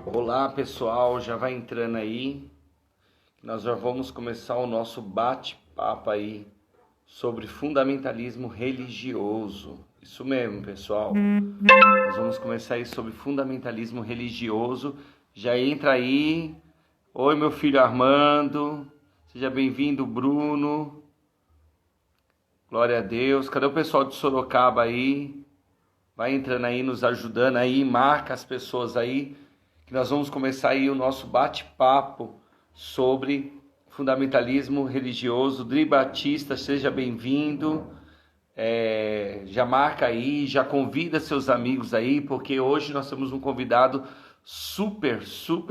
Olá pessoal, já vai entrando aí. Nós já vamos começar o nosso bate-papo aí sobre fundamentalismo religioso. Isso mesmo, pessoal. Nós vamos começar aí sobre fundamentalismo religioso. Já entra aí. Oi, meu filho Armando. Seja bem-vindo, Bruno. Glória a Deus. Cadê o pessoal de Sorocaba aí? Vai entrando aí, nos ajudando aí. Marca as pessoas aí, que nós vamos começar aí o nosso bate-papo sobre fundamentalismo religioso. Dri Batista, seja bem-vindo. Já marca aí, já convida seus amigos aí, porque hoje nós temos um convidado super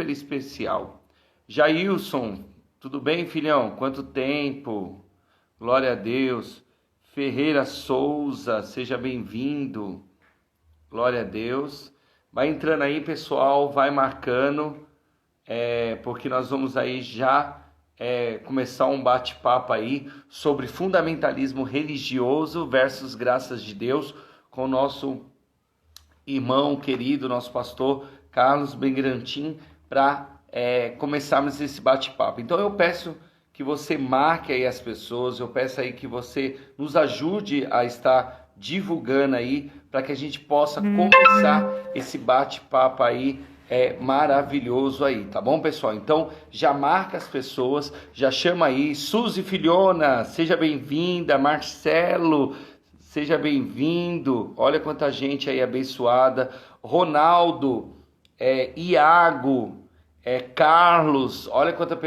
especial. Jailson, tudo bem, filhão? Quanto tempo? Glória a Deus. Ferreira Souza, seja bem-vindo. Glória a Deus. Vai entrando aí, pessoal, vai marcando, porque nós vamos aí já começar um bate-papo aí sobre fundamentalismo religioso versus graças de Deus com o nosso irmão querido, nosso pastor Carlos Begrantin, para começarmos esse bate-papo. Então eu peço que você marque aí as pessoas, eu peço aí que você nos ajude a estar divulgando aí, para que a gente possa começar esse bate-papo aí maravilhoso aí, tá bom, pessoal? Então já marca as pessoas, já chama aí. Suzy Filhona, seja bem-vinda. Marcelo, seja bem-vindo. Olha quanta gente aí abençoada. Ronaldo, Iago, Carlos, olha quantas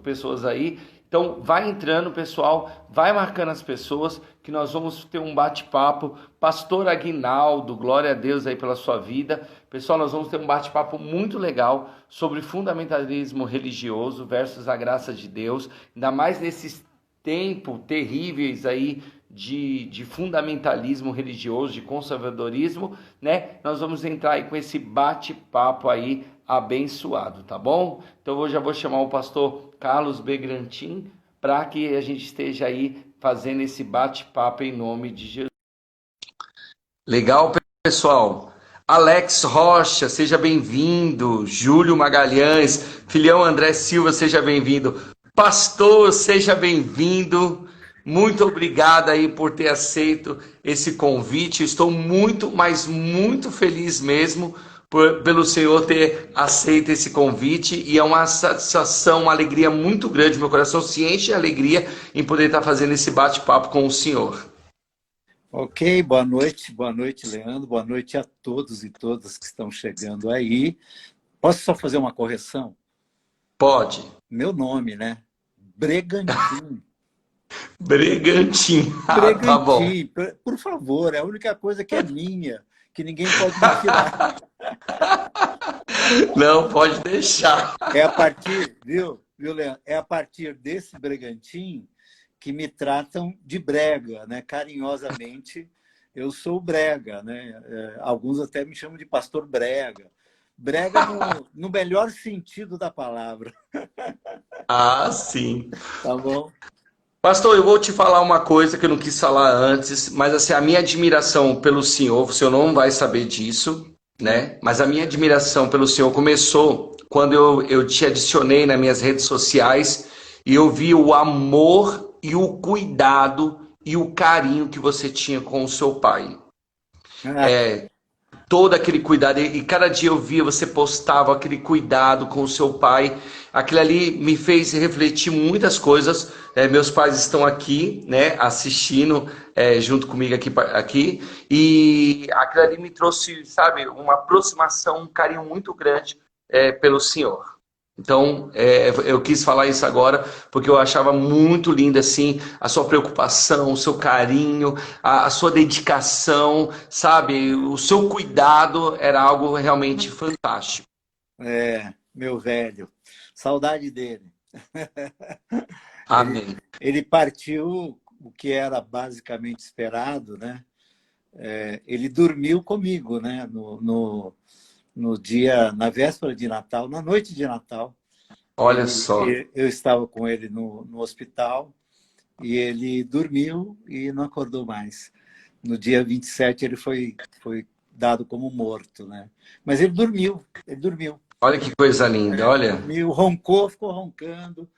pessoas aí. Então vai entrando, pessoal, vai marcando as pessoas, que nós vamos ter um bate-papo. Pastor Aguinaldo, glória a Deus aí pela sua vida. Pessoal, nós vamos ter um bate-papo muito legal sobre fundamentalismo religioso versus a graça de Deus, ainda mais nesses tempos terríveis aí de fundamentalismo religioso, de conservadorismo, né? Nós vamos entrar aí com esse bate-papo aí abençoado, tá bom? Então eu já vou chamar o pastor Carlos Begrantin para que a gente esteja aí fazendo esse bate-papo em nome de Jesus. Legal, pessoal. Alex Rocha, seja bem-vindo. Júlio Magalhães, filhão André Silva, seja bem-vindo. Pastor, seja bem-vindo. Muito obrigado aí por ter aceito esse convite. Estou muito, mas muito feliz mesmo pelo Senhor ter aceito esse convite, e é uma satisfação, uma alegria muito grande. Meu coração se enche de alegria em poder estar fazendo esse bate-papo com o Senhor. Ok, boa noite, Leandro, boa noite a todos e todas que estão chegando aí. Posso só fazer uma correção? Pode. Meu nome, né? Bregantin. Bregantin. Tá bom. Bregantin, por favor, é a única coisa que é minha, que ninguém pode me tirar. Não, pode deixar. É a partir, viu, Leandro? É a partir desse Bregantin que me tratam de Brega, né? Carinhosamente, eu sou Brega, né? Alguns até me chamam de Pastor Brega. Brega no melhor sentido da palavra. Ah, sim. Tá bom? Pastor, eu vou te falar uma coisa que eu não quis falar antes, mas assim, a minha admiração pelo senhor, o senhor não vai saber disso, né? Mas a minha admiração pelo senhor começou quando eu te adicionei nas minhas redes sociais e eu vi o amor e o cuidado e o carinho que você tinha com o seu pai. Ah, Todo aquele cuidado, e cada dia eu via você postava aquele cuidado com o seu pai. Aquilo ali me fez refletir muitas coisas. Meus pais estão aqui, né, assistindo junto comigo aqui, e aquilo ali me trouxe, sabe, uma aproximação, um carinho muito grande pelo Senhor. Então, eu quis falar isso agora porque eu achava muito lindo assim a sua preocupação, o seu carinho, a sua dedicação, sabe? O seu cuidado era algo realmente fantástico. meu velho, saudade dele. Ele, Amém. ele partiu o que era basicamente esperado, né? Ele dormiu comigo, né? No dia, na véspera de Natal, na noite de Natal, Olha só. eu estava com ele no hospital e ele dormiu e não acordou mais. No dia 27 ele foi dado como morto, né? Mas ele dormiu, ele dormiu. Olha que coisa linda, olha. Dormiu, roncou, ficou roncando.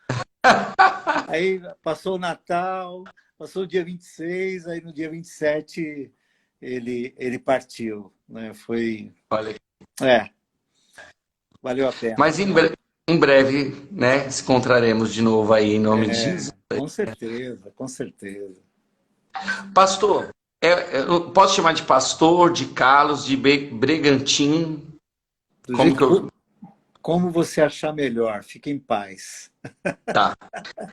Aí passou o Natal, passou o dia 26, aí no dia 27 ele partiu, né? Foi, Olha. é, valeu a pena. Mas em breve, né, se encontraremos de novo aí, em nome de Jesus. Com certeza, com certeza. Pastor, eu posso chamar de pastor, de Carlos, de Bregantim? Do Como jeito que eu... como você achar melhor, fique em paz. Tá.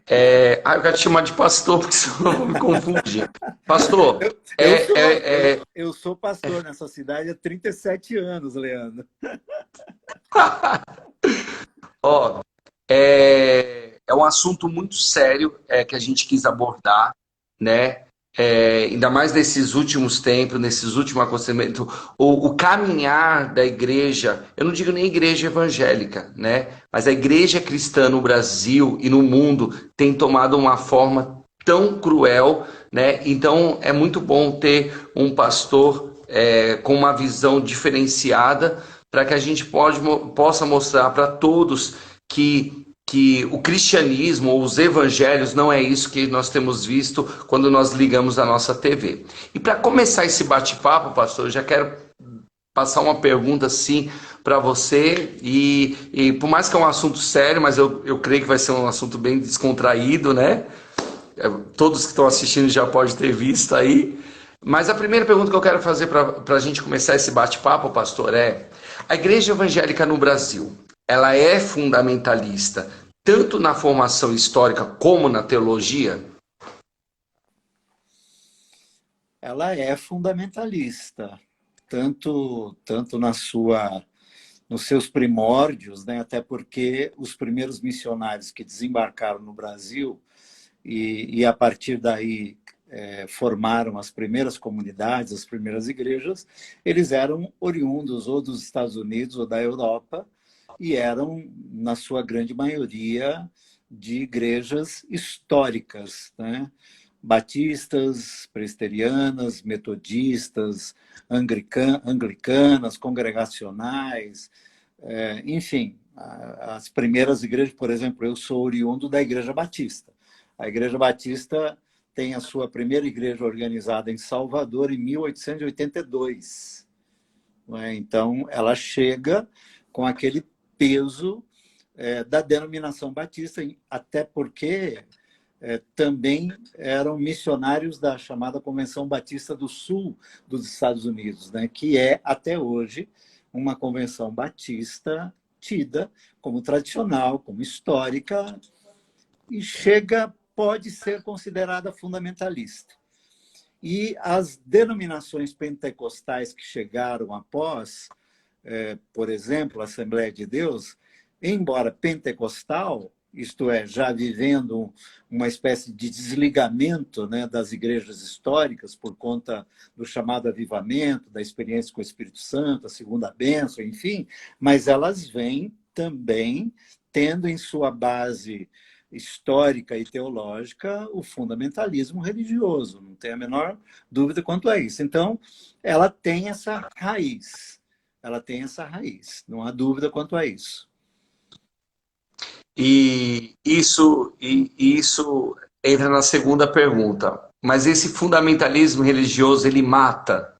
Eu quero te chamar de pastor, porque senão eu vou me confundir. Pastor, Eu sou, eu sou pastor nessa cidade há 37 anos, Leandro. ó, é um assunto muito sério que a gente quis abordar, né? Ainda mais nesses últimos tempos, nesses últimos acontecimentos, o caminhar da igreja, eu não digo nem igreja evangélica, né? Mas a igreja cristã no Brasil e no mundo tem tomado uma forma tão cruel, né? Então é muito bom ter um pastor com uma visão diferenciada para que a gente possa mostrar para todos que o cristianismo ou os evangelhos não é isso que nós temos visto quando nós ligamos a nossa TV. E para começar esse bate-papo, pastor, eu já quero passar uma pergunta assim para você e por mais que é um assunto sério, mas eu creio que vai ser um assunto bem descontraído, né? Todos que estão assistindo já podem ter visto aí. Mas a primeira pergunta que eu quero fazer para a gente começar esse bate-papo, pastor, a igreja evangélica no Brasil, ela é fundamentalista, tanto na formação histórica como na teologia? Ela é fundamentalista, tanto nos seus primórdios, né? Até porque os primeiros missionários que desembarcaram no Brasil e a partir daí formaram as primeiras comunidades, as primeiras igrejas, eles eram oriundos ou dos Estados Unidos ou da Europa e eram, na sua grande maioria, de igrejas históricas, né? Batistas, presbiterianas, metodistas, anglicanas, congregacionais, enfim, as primeiras igrejas, por exemplo, eu sou oriundo da Igreja Batista. A Igreja Batista tem a sua primeira igreja organizada em Salvador em 1882. Então, ela chega com aquele peso da denominação batista, até porque também eram missionários da chamada Convenção Batista do Sul dos Estados Unidos, né? Que é, até hoje, uma convenção batista tida como tradicional, como histórica, e pode ser considerada fundamentalista. E as denominações pentecostais que chegaram após, por exemplo, a Assembleia de Deus, embora pentecostal, isto é, já vivendo uma espécie de desligamento, né, das igrejas históricas por conta do chamado avivamento, da experiência com o Espírito Santo, a segunda bênção, enfim, mas elas vêm também tendo em sua base histórica e teológica o fundamentalismo religioso, não tem a menor dúvida quanto a isso. Então, ela tem essa raiz, não há dúvida quanto a isso. E isso entra na segunda pergunta. Mas esse fundamentalismo religioso, ele mata,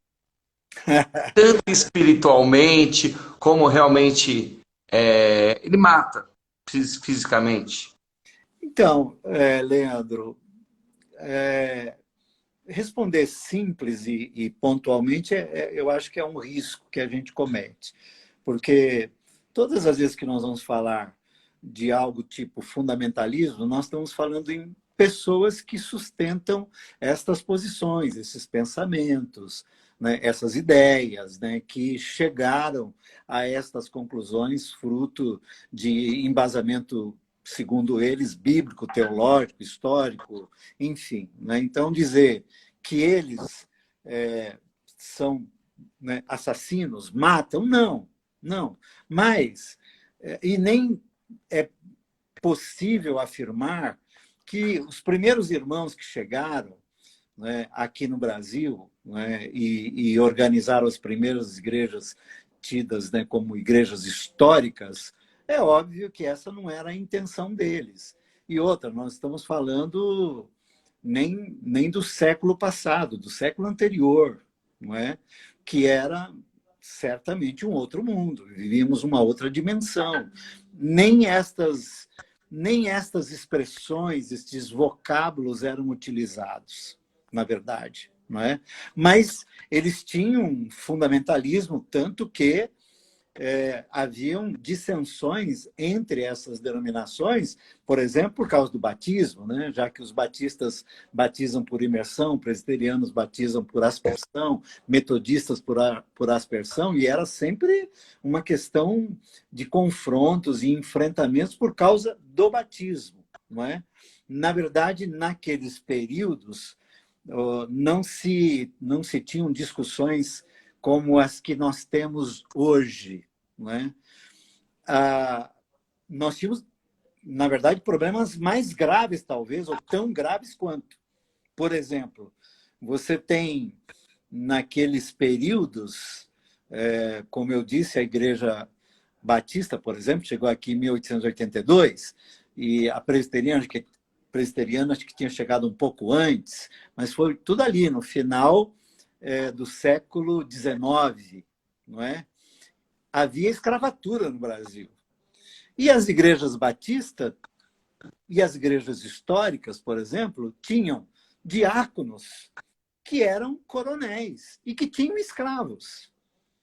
tanto espiritualmente, como realmente ele mata fisicamente. Então, Leandro, responder simples e pontualmente, eu acho que é um risco que a gente comete. Porque todas as vezes que nós vamos falar de algo tipo fundamentalismo, nós estamos falando em pessoas que sustentam estas posições, esses pensamentos, né, essas ideias, né, que chegaram a estas conclusões fruto de embasamento, segundo eles, bíblico, teológico, histórico, enfim. Né? Então, dizer que eles são, né, assassinos, matam, não. Mas, e nem é possível afirmar que os primeiros irmãos que chegaram, né, aqui no Brasil, né, e organizaram as primeiras igrejas tidas, né, como igrejas históricas, é óbvio que essa não era a intenção deles. E outra, nós estamos falando nem do século passado, do século anterior, não é? Que era certamente um outro mundo, vivíamos uma outra dimensão. Nem estas expressões, estes vocábulos eram utilizados, na verdade, não é? Mas eles tinham um fundamentalismo, tanto que haviam dissensões entre essas denominações, por exemplo, por causa do batismo, né? Já que os batistas batizam por imersão, presbiterianos batizam por aspersão, metodistas por aspersão, e era sempre uma questão de confrontos e enfrentamentos por causa do batismo, não é? Na verdade, naqueles períodos, não se tinham discussões como as que nós temos hoje, não é? Nós tínhamos, na verdade, problemas mais graves, talvez, ou tão graves quanto. Por exemplo, você tem, naqueles períodos, como eu disse, a Igreja Batista, por exemplo, chegou aqui em 1882, e a presbiteriana acho que tinha chegado um pouco antes, mas foi tudo ali, no final do século XIX, não é? Havia escravatura no Brasil. E as igrejas batistas e as igrejas históricas, por exemplo, tinham diáconos que eram coronéis e que tinham escravos.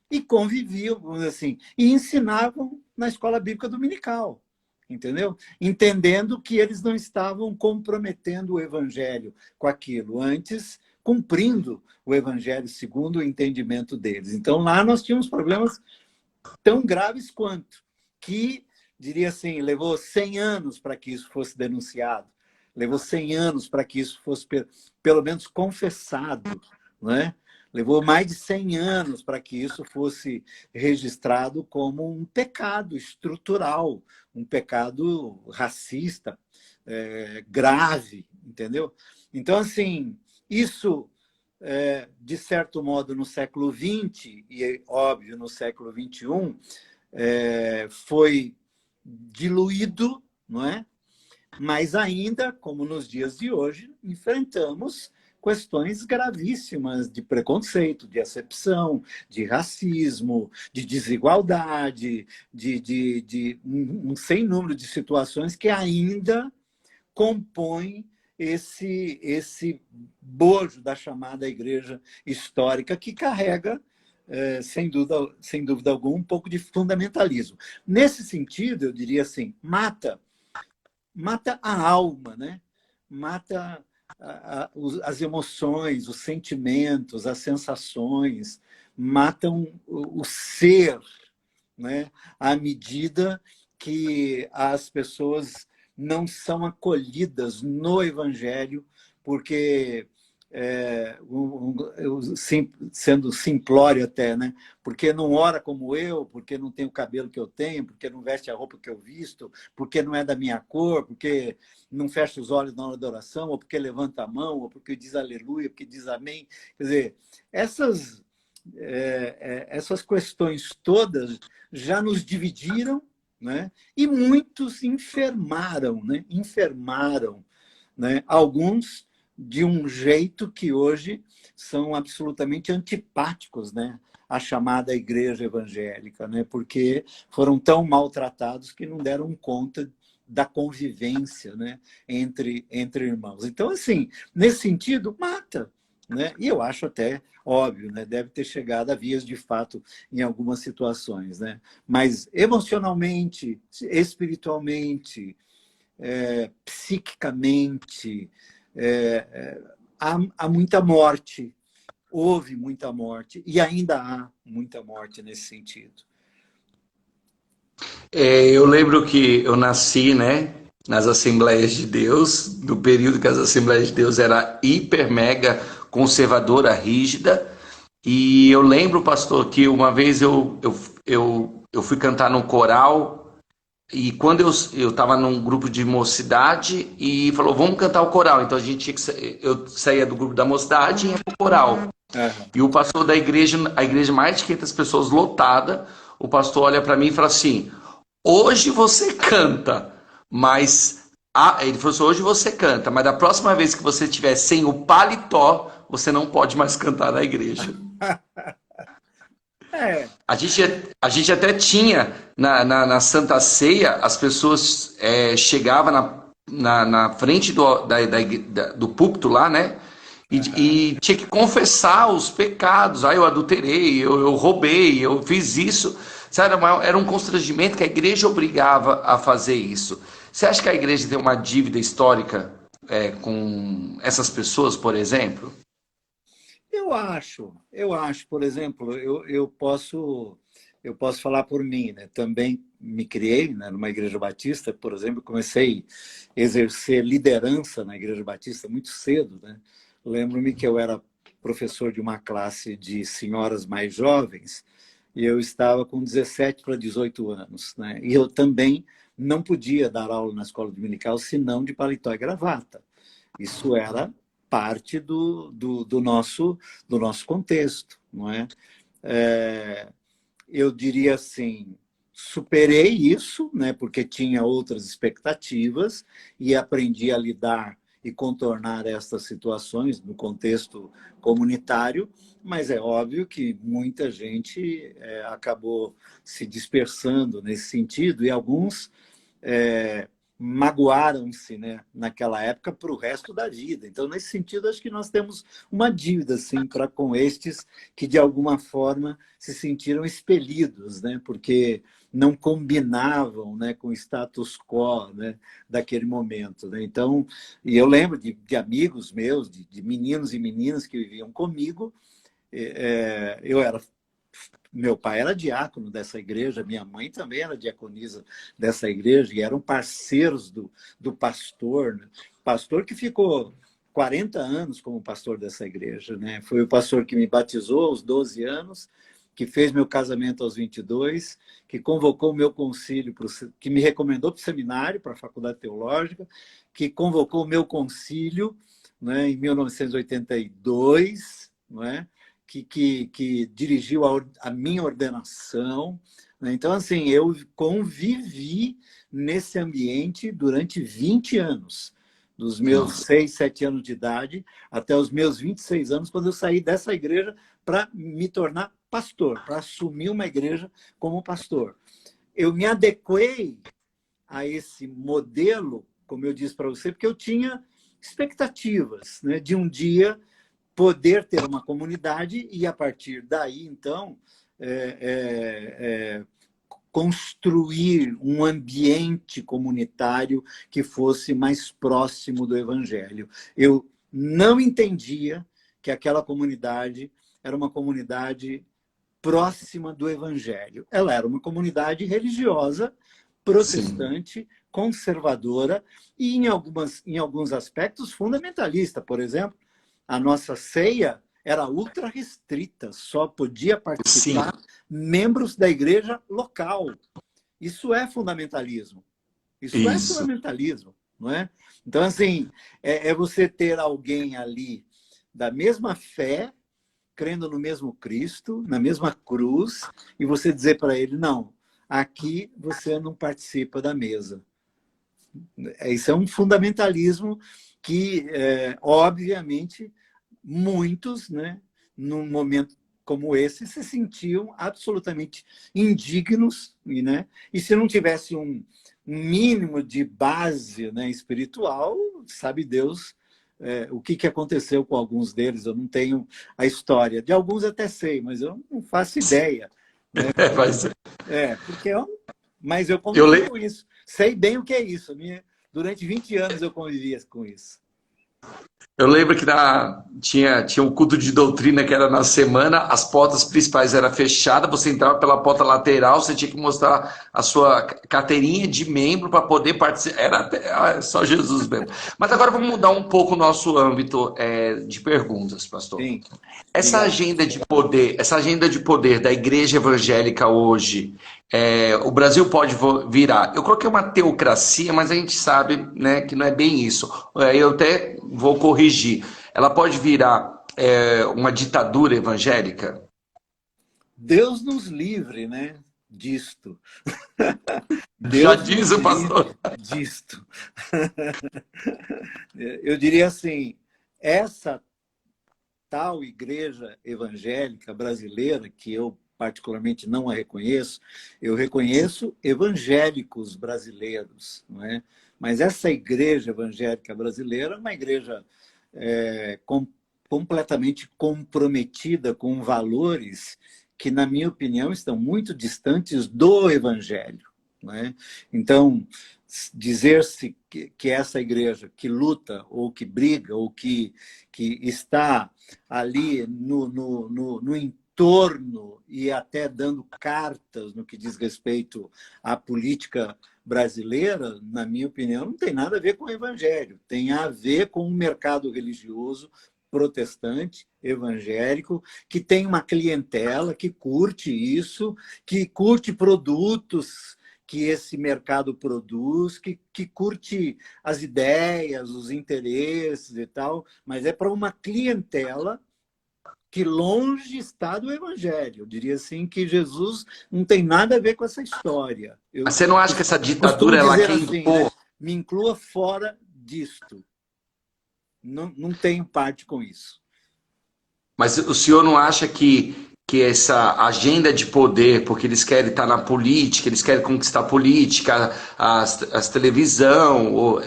E conviviam, vamos dizer assim, e ensinavam na escola bíblica dominical, entendeu? Entendendo que eles não estavam comprometendo o evangelho com aquilo, antes cumprindo o evangelho segundo o entendimento deles. Então, lá nós tínhamos problemas tão graves quanto, que, diria assim, levou 100 anos para que isso fosse denunciado, levou 100 anos para que isso fosse, pelo menos, confessado, não é? Levou mais de 100 anos para que isso fosse registrado como um pecado estrutural, um pecado racista, grave, entendeu? Então, assim, isso, de certo modo, no século XX, e, óbvio, no século XXI, foi diluído, não é? Mas ainda, como nos dias de hoje, enfrentamos questões gravíssimas de preconceito, de acepção, de racismo, de desigualdade, de um sem número de situações que ainda compõem esse bojo da chamada igreja histórica, que carrega, sem dúvida alguma, um pouco de fundamentalismo. Nesse sentido, eu diria assim, mata a alma, né? Mata as emoções, os sentimentos, as sensações, matam o ser, né? À medida que as pessoas não são acolhidas no Evangelho, porque, sendo simplório até, né? Porque não ora como eu, porque não tem o cabelo que eu tenho, porque não veste a roupa que eu visto, porque não é da minha cor, porque não fecha os olhos na hora da oração, ou porque levanta a mão, ou porque diz aleluia, porque diz amém. Quer dizer, essas questões todas já nos dividiram, né? E muitos enfermaram, né? Alguns de um jeito que hoje são absolutamente antipáticos, né? À chamada igreja evangélica, né? Porque foram tão maltratados que não deram conta da convivência, né? entre irmãos. Então, assim, nesse sentido, mata, né? E eu acho até óbvio, né? Deve ter chegado a vias de fato em algumas situações, né? Mas emocionalmente, espiritualmente, psiquicamente, há muita morte, houve muita morte e ainda há muita morte nesse sentido. Eu lembro que eu nasci, né, nas Assembleias de Deus, do período que as Assembleias de Deus era hiper, mega conservadora, rígida. E eu lembro, pastor, que uma vez eu fui cantar num coral, e quando eu estava num grupo de mocidade e falou, vamos cantar o coral. Então eu saía do grupo da mocidade e ia pro coral. Aham. E o pastor da igreja, a igreja mais de 500 pessoas lotada, o pastor olha para mim e fala assim: hoje você canta, mas ele falou assim, hoje você canta, mas da próxima vez que você estiver sem o paletó, você não pode mais cantar na igreja. É, A gente até tinha na Santa Ceia, as pessoas chegavam na frente do púlpito lá, né? aham. E tinha que confessar os pecados. Ah, eu adulterei, eu roubei, eu fiz isso. Sabe, era um constrangimento que a igreja obrigava a fazer isso. Você acha que a igreja tem uma dívida histórica com essas pessoas, por exemplo? Eu acho, por exemplo, eu posso falar por mim, né? Também me criei, né, numa igreja batista, por exemplo, comecei a exercer liderança na igreja batista muito cedo, né? Lembro-me que eu era professor de uma classe de senhoras mais jovens e eu estava com 17 para 18 anos, né? E eu também não podia dar aula na escola dominical senão de paletó e gravata. Isso era parte do nosso contexto, não é? É, eu diria assim, superei isso, né, porque tinha outras expectativas e aprendi a lidar e contornar estas situações no contexto comunitário, mas é óbvio que muita gente acabou se dispersando nesse sentido e alguns é, magoaram-se, né, naquela época para o resto da vida. Então, nesse sentido, acho que nós temos uma dívida assim, para com estes que, de alguma forma, se sentiram expelidos, né, porque não combinavam, né, com o status quo, né, daquele momento. Né? Então, e eu lembro de amigos meus, de meninos e meninas que viviam comigo. Eu era Meu pai era diácono dessa igreja, minha mãe também era diaconisa dessa igreja, e eram parceiros do pastor, né? Pastor que ficou 40 anos como pastor dessa igreja. Né? Foi o pastor que me batizou aos 12 anos, que fez meu casamento aos 22, que convocou o meu concílio, que me recomendou para o seminário, para a faculdade teológica, que convocou o meu concílio, né, em 1982, não é? Que dirigiu a minha ordenação. Né? Então, assim, eu convivi nesse ambiente durante 20 anos, dos meus Nossa, 6, 7 anos de idade até os meus 26 anos, quando eu saí dessa igreja para me tornar pastor, para assumir uma igreja como pastor. Eu me adequei a esse modelo, como eu disse para você, porque eu tinha expectativas, né, de um dia poder ter uma comunidade e, a partir daí, então, construir um ambiente comunitário que fosse mais próximo do Evangelho. Eu não entendia que aquela comunidade era uma comunidade próxima do Evangelho. Ela era uma comunidade religiosa, sim, protestante, conservadora e, em alguns aspectos, fundamentalista. Por exemplo, a nossa ceia era ultra restrita, só podia sim, participar membros da igreja local. Isso é fundamentalismo. Isso é isso. fundamentalismo, não é? Então, assim, é você ter alguém ali da mesma fé, crendo no mesmo Cristo, na mesma cruz, e você dizer para ele, não, aqui você não participa da mesa. Isso é um fundamentalismo que, obviamente, muitos, né, num momento como esse, se sentiam absolutamente indignos, né? E se não tivesse um mínimo de base, né, espiritual, sabe Deus o que aconteceu com alguns deles. Eu não tenho a história. De alguns até sei, mas eu não faço ideia. Né? Mas Porque mas eu eu, convivi le- com isso. Sei bem o que é isso. Durante 20 anos eu convivia com isso. Eu lembro que tinha um culto de doutrina que era na semana, as portas principais eram fechadas, você entrava pela porta lateral, você tinha que mostrar a sua carteirinha de membro para poder participar. Só Jesus mesmo. Mas agora vamos mudar um pouco o nosso âmbito de perguntas, pastor. Sim, Essa diga lá. agenda de poder, essa agenda de poder da igreja evangélica hoje, o Brasil pode virar. Eu coloquei uma teocracia, mas a gente sabe, né, que não é bem isso. Eu até vou corrigir. Ela pode virar uma ditadura evangélica? Deus nos livre, né, disto. Já Deus diz nos o pastor. livre disto. Eu diria assim, essa tal igreja evangélica brasileira, que eu particularmente não a reconheço, eu reconheço evangélicos brasileiros, não é? Mas essa igreja evangélica brasileira é uma igreja completamente comprometida com valores que, na minha opinião, estão muito distantes do evangelho, não é? Então, dizer-se que essa igreja que luta, ou que briga, ou que está ali no entorno e até dando cartas no que diz respeito à política brasileira, na minha opinião, não tem nada a ver com o evangelho, tem a ver com o mercado religioso protestante, evangélico, que tem uma clientela que curte isso, que curte produtos que esse mercado produz, que curte as ideias, os interesses e tal, mas é para uma clientela que longe está do evangelho. Eu diria assim que Jesus não tem nada a ver com essa história. Mas você não acha que essa Costumo ditadura ela dizer quer assim, né? impor? Me inclua fora disto. Não tenho parte com isso. Mas o senhor não acha que essa agenda de poder, porque eles querem estar na política, eles querem conquistar a política, as televisão,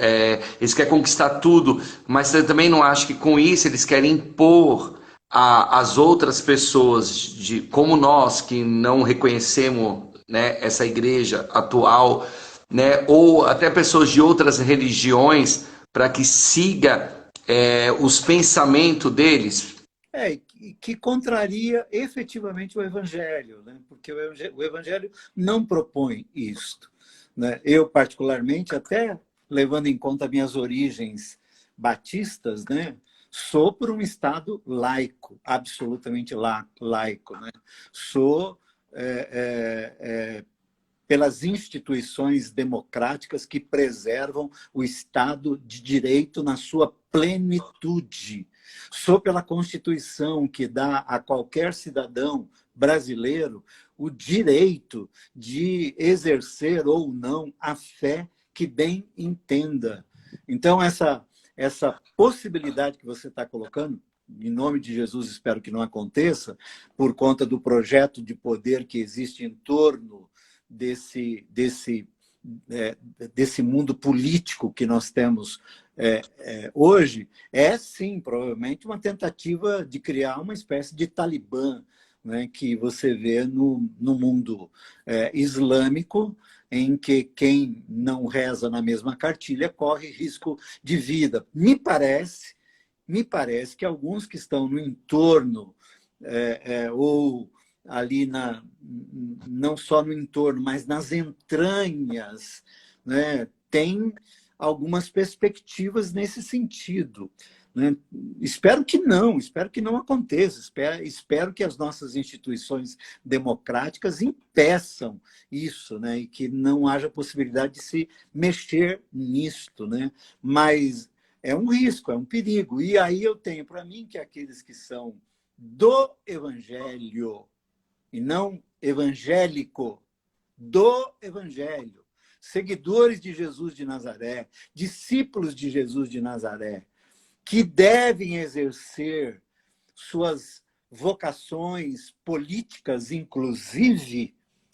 eles querem conquistar tudo, mas você também não acha que com isso eles querem impor às outras pessoas, como nós, que não reconhecemos, né, essa igreja atual, né, ou até pessoas de outras religiões, para que siga os pensamentos deles? Que contraria efetivamente o evangelho, né? Porque o evangelho não propõe isto, né? Eu, particularmente, até levando em conta minhas origens batistas, né? Sou por um Estado laico, absolutamente laico, né? Sou pelas instituições democráticas que preservam o Estado de Direito na sua plenitude. Sou pela Constituição, que dá a qualquer cidadão brasileiro o direito de exercer ou não a fé que bem entenda. Então, essa possibilidade que você está colocando, em nome de Jesus, espero que não aconteça, por conta do projeto de poder que existe em torno desse mundo político que nós temos hoje, sim, provavelmente uma tentativa de criar uma espécie de Talibã, né, que você vê no mundo islâmico, em que quem não reza na mesma cartilha corre risco de vida. Me parece que alguns que estão no entorno ou ali não só no entorno, mas nas entranhas, né, tem algumas perspectivas nesse sentido, né? Espero que não aconteça, espero que as nossas instituições democráticas impeçam isso, né, e que não haja possibilidade de se mexer nisto, né? Mas é um risco, é um perigo. E aí eu tenho para mim que aqueles que são do evangelho e não evangélico, do evangelho, seguidores de Jesus de Nazaré, discípulos de Jesus de Nazaré, que devem exercer suas vocações políticas, inclusive,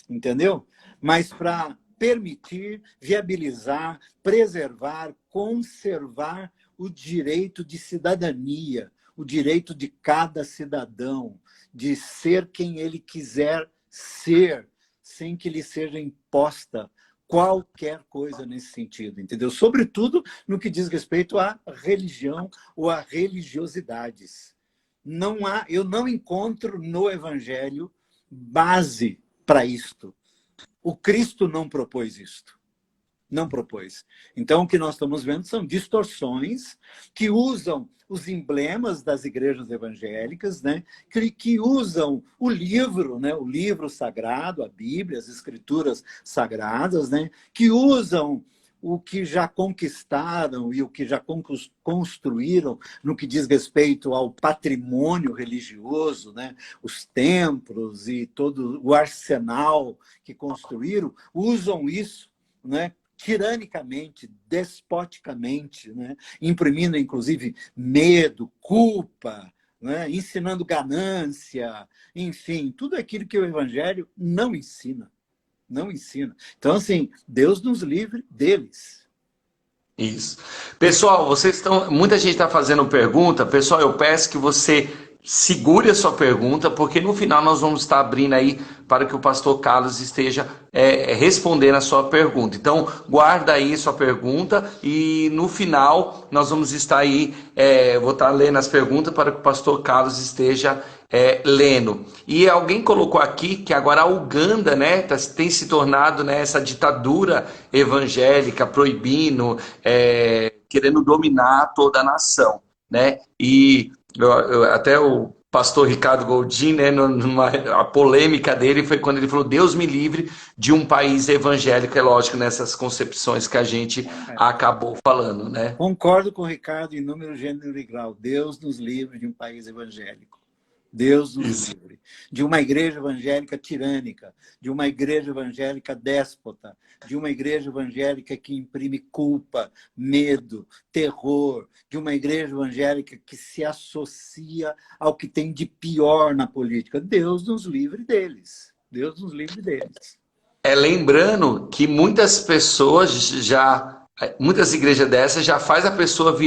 entendeu? Mas para permitir, viabilizar, preservar, conservar o direito de cidadania, o direito de cada cidadão de ser quem ele quiser ser, sem que lhe seja imposta qualquer coisa nesse sentido, entendeu? Sobretudo no que diz respeito à religião ou a religiosidades. Eu não encontro no Evangelho base para isto. O Cristo não propôs isto. Não propôs. Então, o que nós estamos vendo são distorções que usam os emblemas das igrejas evangélicas, né? que usam o livro, né? O livro sagrado, a Bíblia, as escrituras sagradas, né? Que usam o que já conquistaram e o que já construíram no que diz respeito ao patrimônio religioso, né? Os templos e todo o arsenal que construíram, usam isso, né? Tiranicamente, despoticamente, né? Imprimindo, inclusive, medo, culpa, né? Ensinando ganância, enfim, tudo aquilo que o Evangelho não ensina. Não ensina. Então, assim, Deus nos livre deles. Isso. Pessoal, vocês estão. Muita gente está fazendo pergunta. Pessoal, eu peço que você segure a sua pergunta, porque no final nós vamos estar abrindo aí para que o pastor Carlos esteja respondendo a sua pergunta. Então, guarda aí sua pergunta e no final nós vamos estar aí, vou estar lendo as perguntas para que o pastor Carlos esteja lendo. E alguém colocou aqui que agora a Uganda, né, tem se tornado, né, essa ditadura evangélica, proibindo, querendo dominar toda a nação, né? E até o pastor Ricardo Goldin, né, a polêmica dele foi quando ele falou: Deus me livre de um país evangélico. É lógico, nessas concepções que a gente acabou falando, né? Concordo com o Ricardo em número, gênero e grau. Deus nos livre de um país evangélico. Deus nos livre de uma igreja evangélica tirânica, de uma igreja evangélica déspota, de uma igreja evangélica que imprime culpa, medo, terror, de uma igreja evangélica que se associa ao que tem de pior na política. Deus nos livre deles. Deus nos livre deles. Lembrando que muitas pessoas muitas igrejas dessas já faz a pessoa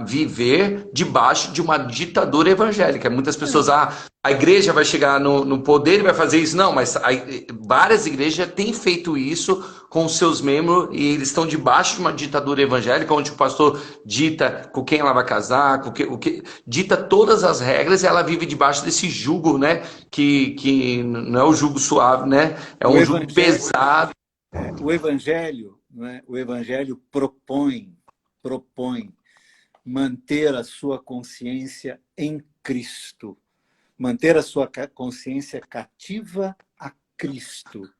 viver debaixo de uma ditadura evangélica. Muitas pessoas, a igreja vai chegar no poder e vai fazer isso. Não, mas várias igrejas já têm feito isso com seus membros e eles estão debaixo de uma ditadura evangélica, onde o pastor dita com quem ela vai casar, dita todas as regras e ela vive debaixo desse jugo, né? Que não é o jugo suave, né? É um jugo pesado. O evangelho, né? O evangelho propõe manter a sua consciência em Cristo, manter a sua consciência cativa a Cristo.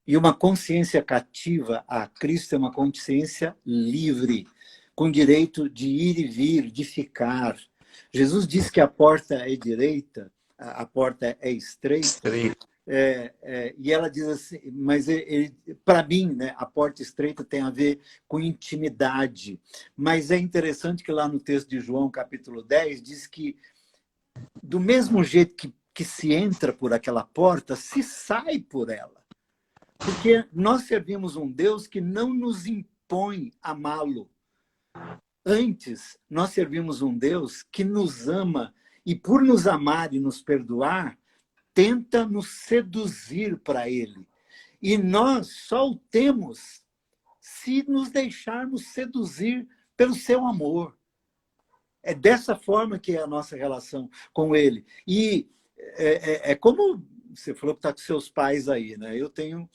E uma consciência cativa a Cristo é uma consciência livre, com direito de ir e vir, de ficar. Jesus disse que a porta é direita, a porta é estreita. E ela diz assim, mas para mim, né, a porta estreita tem a ver com intimidade. Mas é interessante que lá no texto de João, capítulo 10, diz que do mesmo jeito que se entra por aquela porta, se sai por ela. Porque nós servimos um Deus que não nos impõe amá-lo. Antes, nós servimos um Deus que nos ama e, por nos amar e nos perdoar, tenta nos seduzir para Ele. E nós só o temos se nos deixarmos seduzir pelo seu amor. É dessa forma que é a nossa relação com Ele. E é como você falou que está com seus pais aí, né? Eu tenho...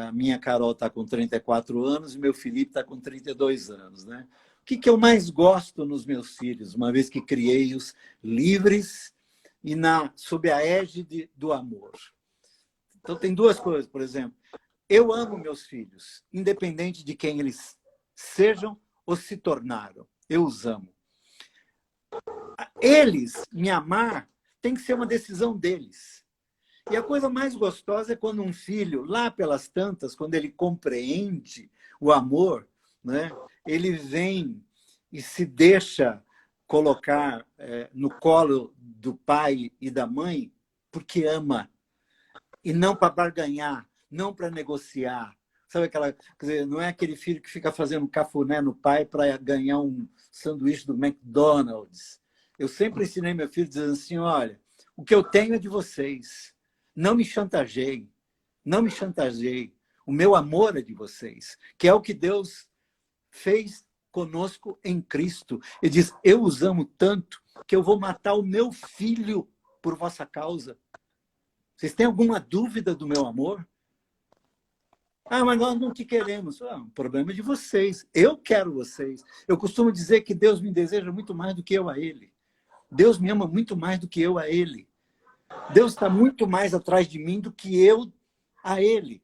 a minha Carol está com 34 anos e meu Felipe está com 32 anos, né? O que eu mais gosto nos meus filhos, uma vez que criei-os livres e sob a égide do amor? Então, tem duas coisas, por exemplo. Eu amo meus filhos, independente de quem eles sejam ou se tornaram. Eu os amo. Eles me amar tem que ser uma decisão deles. E a coisa mais gostosa é quando um filho, lá pelas tantas, quando ele compreende o amor, né, ele vem e se deixa colocar no colo do pai e da mãe porque ama. E não para barganhar, não para negociar. Sabe aquela, quer dizer, não é aquele filho que fica fazendo cafuné no pai para ganhar um sanduíche do McDonald's. Eu sempre ensinei meu filho dizendo assim, olha, o que eu tenho é de vocês. Não me chantageiem, não me chantageiem. O meu amor é de vocês, que é o que Deus fez conosco em Cristo. Ele diz, eu os amo tanto que eu vou matar o meu filho por vossa causa. Vocês têm alguma dúvida do meu amor? Mas nós não te queremos. O problema é de vocês. Eu quero vocês. Eu costumo dizer que Deus me deseja muito mais do que eu a Ele. Deus me ama muito mais do que eu a Ele. Deus está muito mais atrás de mim do que eu a Ele.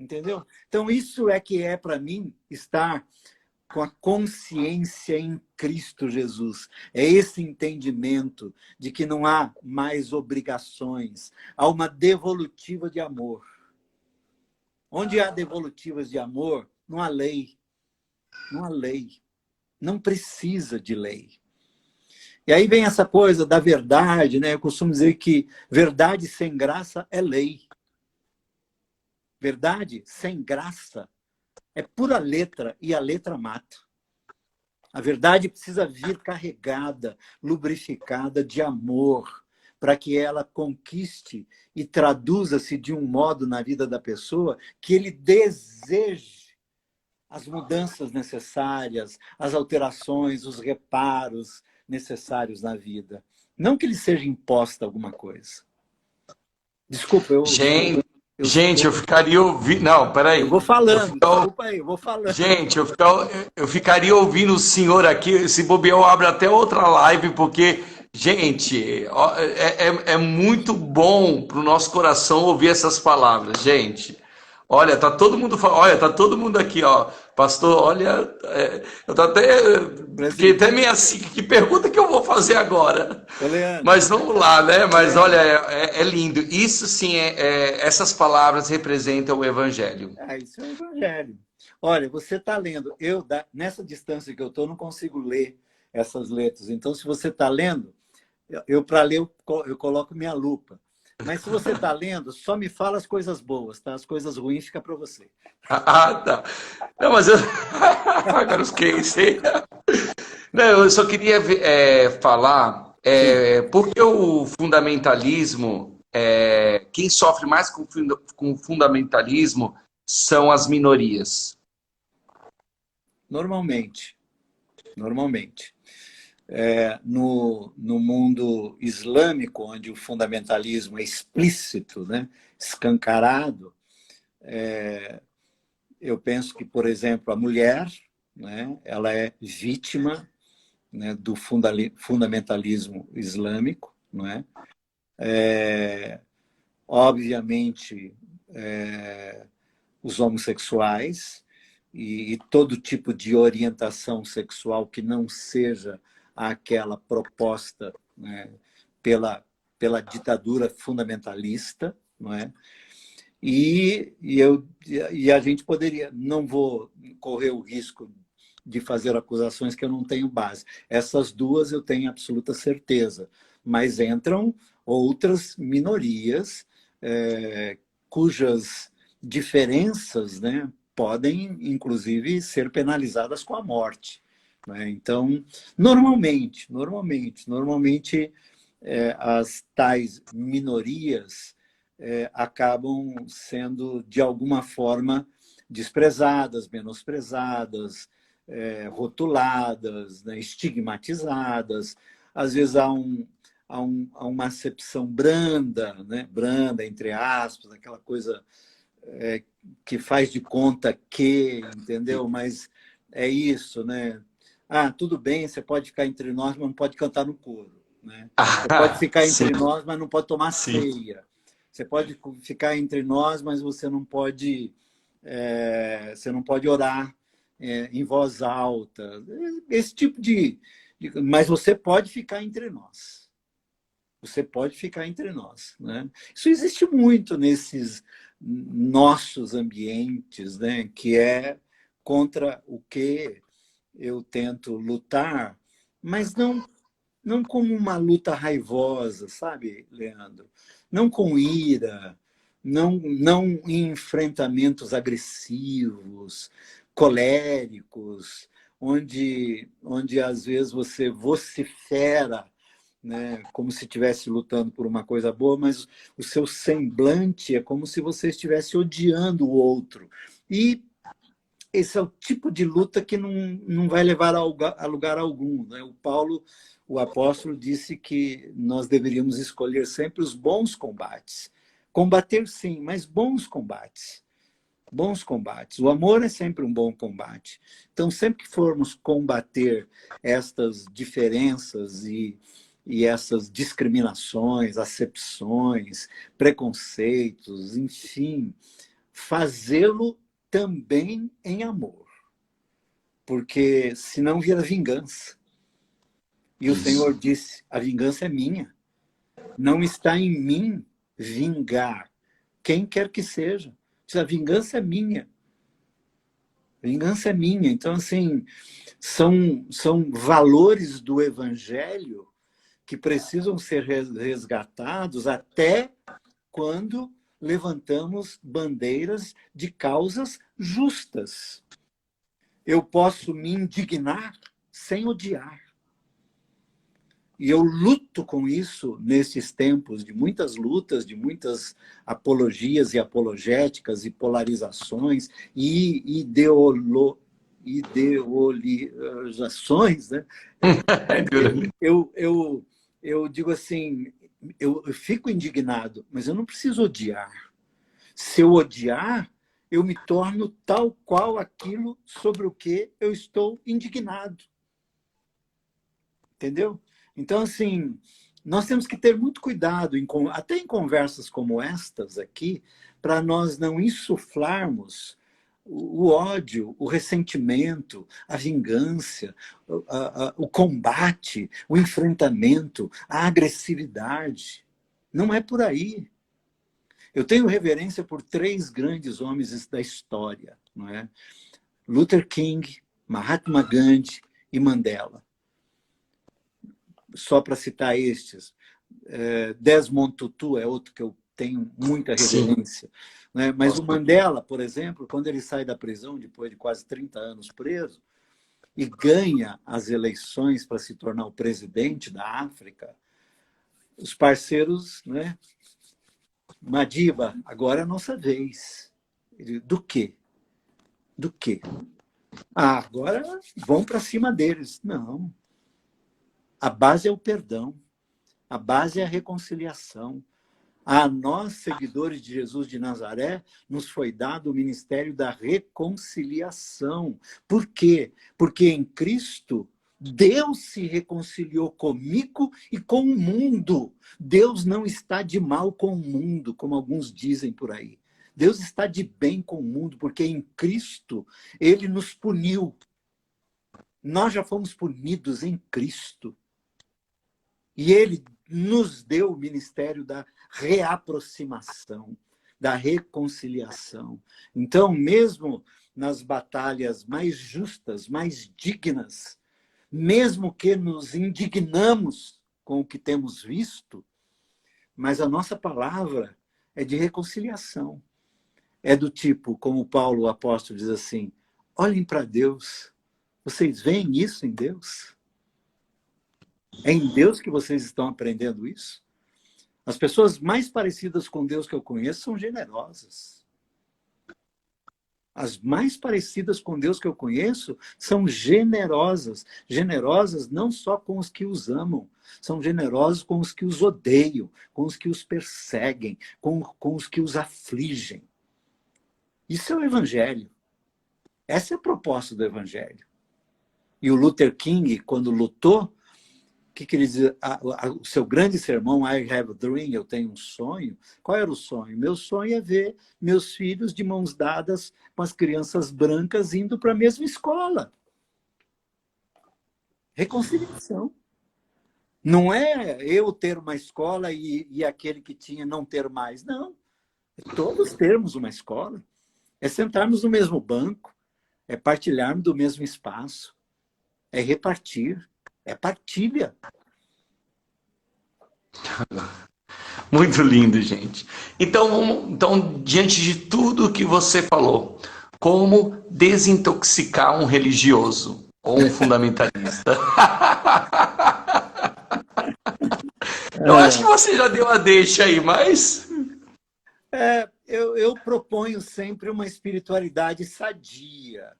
Entendeu? Então, isso é que é, para mim, estar com a consciência em Cristo Jesus. É esse entendimento de que não há mais obrigações, há uma devolutiva de amor. Onde há devolutivas de amor, não há lei. Não há lei. Não precisa de lei. E aí vem essa coisa da verdade, né? Eu costumo dizer que verdade sem graça é lei. Verdade sem graça é pura letra, e a letra mata. A verdade precisa vir carregada, lubrificada de amor, para que ela conquiste e traduza-se de um modo na vida da pessoa que ele deseje as mudanças necessárias, as alterações, os reparos necessários na vida. Não que lhe seja imposta alguma coisa. Desculpa, Gente, eu ficaria ouvindo. Não, eu peraí. vou falando, desculpa aí, eu vou falando. Gente, eu ficaria ouvindo o senhor aqui. Se bobear, eu abro até outra live, porque, gente, é muito bom para o nosso coração ouvir essas palavras, gente. Olha, tá todo mundo olha, tá todo mundo aqui, ó. Pastor, olha, eu tô até fiquei até meio assim, que pergunta que eu vou fazer agora? Ô, Leandro, Mas vamos lá, né? Mas olha, é lindo. Isso sim, essas palavras representam o evangelho. isso é o evangelho. Olha, você está lendo, nessa distância que eu estou, não consigo ler essas letras. Então, se você está lendo, para ler, eu coloco minha lupa. Mas se você está lendo, só me fala as coisas boas, tá? As coisas ruins ficam para você. Ah, tá. Não, mas eu. Agora eu esqueci. Não, eu só queria falar, porque o fundamentalismo, quem sofre mais com o fundamentalismo são as minorias. Normalmente. No mundo islâmico, onde o fundamentalismo é explícito, né? Escancarado, eu penso que, por exemplo, a mulher, né? Ela é vítima, né? Do fundamentalismo islâmico, não é? Obviamente, os homossexuais e todo tipo de orientação sexual que não seja aquela proposta, né, pela ditadura fundamentalista, não é? E a gente poderia, não vou correr o risco de fazer acusações que eu não tenho base. Essas duas eu tenho absoluta certeza, mas entram outras minorias cujas diferenças, né, podem, inclusive, ser penalizadas com a morte. Né? Então, normalmente, as tais minorias acabam sendo, de alguma forma, desprezadas, menosprezadas, rotuladas, né, estigmatizadas. Às vezes há uma acepção branda, né? Branda, entre aspas, aquela coisa que faz de conta que, entendeu? Mas é isso, né? Ah, tudo bem, você pode ficar entre nós, mas não pode cantar no coro. Né? Você pode ficar Sim, entre nós, mas não pode tomar sim. ceia. Você pode ficar entre nós, mas você não pode orar em voz alta. Esse tipo mas você pode ficar entre nós. Você pode ficar entre nós. Né? Isso existe muito nesses nossos ambientes, né? Que é contra o que eu tento lutar, mas não como uma luta raivosa, sabe, Leandro? Não com ira, não em enfrentamentos agressivos, coléricos, onde às vezes você vocifera, né, como se estivesse lutando por uma coisa boa, mas o seu semblante é como se você estivesse odiando o outro. E esse é o tipo de luta que não vai levar a lugar algum. Né? O apóstolo, disse que nós deveríamos escolher sempre os bons combates. Combater, sim, mas bons combates. Bons combates. O amor é sempre um bom combate. Então, sempre que formos combater estas diferenças e essas discriminações, acepções, preconceitos, enfim, fazê-lo também em amor, porque senão vira vingança. E o Senhor disse, a vingança é minha. Não está em mim vingar quem quer que seja. A vingança é minha. A vingança é minha. Então, assim, são valores do Evangelho que precisam ser resgatados até quando levantamos bandeiras de causas justas. Eu posso me indignar sem odiar. E eu luto com isso nesses tempos de muitas lutas, de muitas apologias e apologéticas e polarizações e ideologizações, né? Eu digo assim, eu fico indignado, mas eu não preciso odiar. Se eu odiar, eu me torno tal qual aquilo sobre o que eu estou indignado. Entendeu? Então, assim, nós temos que ter muito cuidado, até em conversas como estas aqui, para nós não insuflarmos o ódio, o ressentimento, a vingança, o combate, o enfrentamento, a agressividade. Não é por aí. Eu tenho reverência por 3 grandes homens da história, não é? Luther King, Mahatma Gandhi e Mandela. Só para citar estes. Desmond Tutu é outro que eu tenho muita reverência. Né? Mas o Mandela, por exemplo, quando ele sai da prisão, depois de quase 30 anos preso, e ganha as eleições para se tornar o presidente da África, os parceiros, né? Madiba, agora é a nossa vez. Ele, do quê? Do quê? Agora vão para cima deles. Não. A base é o perdão. A base é a reconciliação. A nós, seguidores de Jesus de Nazaré, nos foi dado o ministério da reconciliação. Por quê? Porque em Cristo, Deus se reconciliou comigo e com o mundo. Deus não está de mal com o mundo, como alguns dizem por aí. Deus está de bem com o mundo, porque em Cristo ele nos puniu. Nós já fomos punidos em Cristo. E ele nos deu o ministério da reaproximação, da reconciliação. Então, mesmo nas batalhas mais justas, mais dignas, mesmo que nos indignamos com o que temos visto, mas a nossa palavra é de reconciliação. É do tipo, como Paulo, o apóstolo, diz assim, olhem para Deus, vocês veem isso em Deus? É em Deus que vocês estão aprendendo isso? As pessoas mais parecidas com Deus que eu conheço são generosas. As mais parecidas com Deus que eu conheço são generosas. Generosas não só com os que os amam, são generosas com os que os odeiam, com os que os perseguem, com os que os afligem. Isso é o Evangelho. Essa é a proposta do Evangelho. E o Luther King, quando lutou, o que ele diz? O seu grande sermão, I have a dream, eu tenho um sonho. Qual era o sonho? Meu sonho é ver meus filhos de mãos dadas com as crianças brancas indo para a mesma escola. Reconciliação. Não é eu ter uma escola e aquele que tinha não ter mais. Não. É todos termos uma escola. É sentarmos no mesmo banco. É partilharmos do mesmo espaço. É repartir. É partilha. Muito lindo, gente. Então, diante de tudo que você falou, como desintoxicar um religioso ou um fundamentalista? Eu acho que você já deu a deixa aí, mas... Eu proponho sempre uma espiritualidade sadia.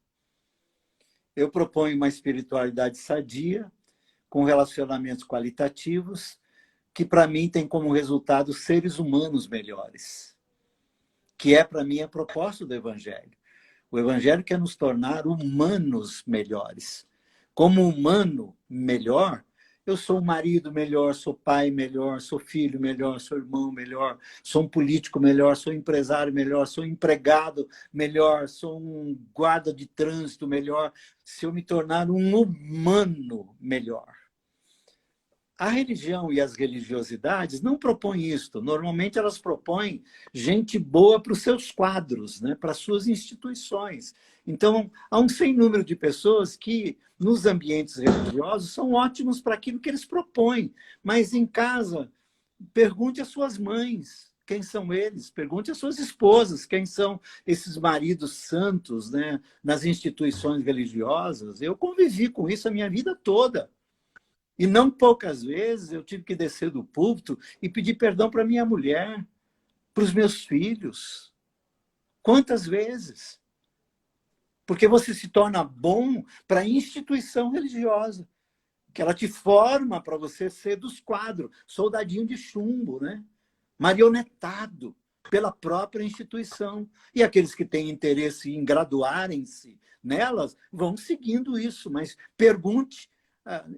Eu proponho uma espiritualidade sadia, com relacionamentos qualitativos, que para mim tem como resultado seres humanos melhores, que é para mim a proposta do Evangelho. O Evangelho quer nos tornar humanos melhores. Como humano melhor, Eu sou um marido melhor, sou pai melhor, sou filho melhor, sou irmão melhor, sou um político melhor, sou um empresário melhor, sou um empregado melhor, sou um guarda de trânsito melhor, se eu me tornar um humano melhor. A religião e as religiosidades não propõem isto. Normalmente elas propõem gente boa para os seus quadros, né? Para as suas instituições. Então, há um sem número de pessoas que, nos ambientes religiosos, são ótimos para aquilo que eles propõem. Mas em casa, pergunte às suas mães quem são eles, pergunte às suas esposas quem são esses maridos santos, né? Nas instituições religiosas. Eu convivi com isso a minha vida toda. E não poucas vezes eu tive que descer do púlpito e pedir perdão para minha mulher, para os meus filhos. Quantas vezes? Porque você se torna bom para a instituição religiosa, que ela te forma para você ser dos quadros, soldadinho de chumbo, né? Marionetado pela própria instituição. E aqueles que têm interesse em graduarem-se nelas vão seguindo isso, mas pergunte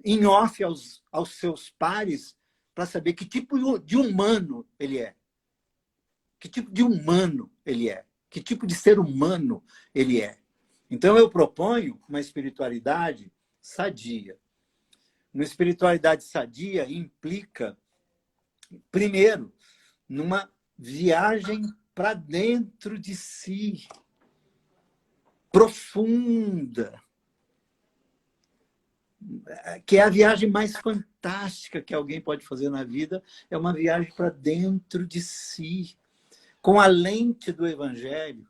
em off aos seus pares para saber que tipo de humano ele é. Que tipo de humano ele é. Que tipo de ser humano ele é. Então, eu proponho uma espiritualidade sadia. Uma espiritualidade sadia implica, primeiro, numa viagem para dentro de si, profunda, que é a viagem mais fantástica que alguém pode fazer na vida, é uma viagem para dentro de si, com a lente do Evangelho,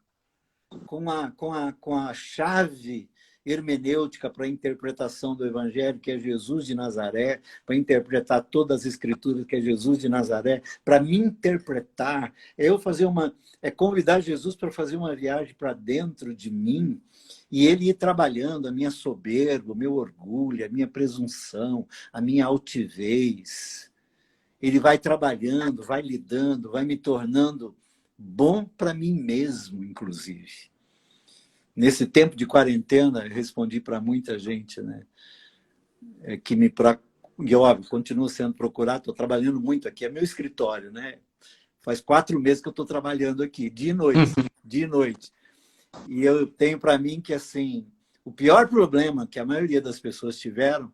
com a chave hermenêutica para a interpretação do Evangelho, que é Jesus de Nazaré, para interpretar todas as Escrituras, que é Jesus de Nazaré, para me interpretar, é convidar Jesus para fazer uma viagem para dentro de mim, e ele ir trabalhando a minha soberba, o meu orgulho, a minha presunção, a minha altivez. Ele vai trabalhando, vai lidando, vai me tornando bom para mim mesmo, inclusive. Nesse tempo de quarentena, eu respondi para muita gente, né? E óbvio, continuo sendo procurado, estou trabalhando muito aqui, é meu escritório, né? Faz 4 meses que eu estou trabalhando aqui, dia e noite, dia e noite. E eu tenho para mim que, assim, o pior problema que a maioria das pessoas tiveram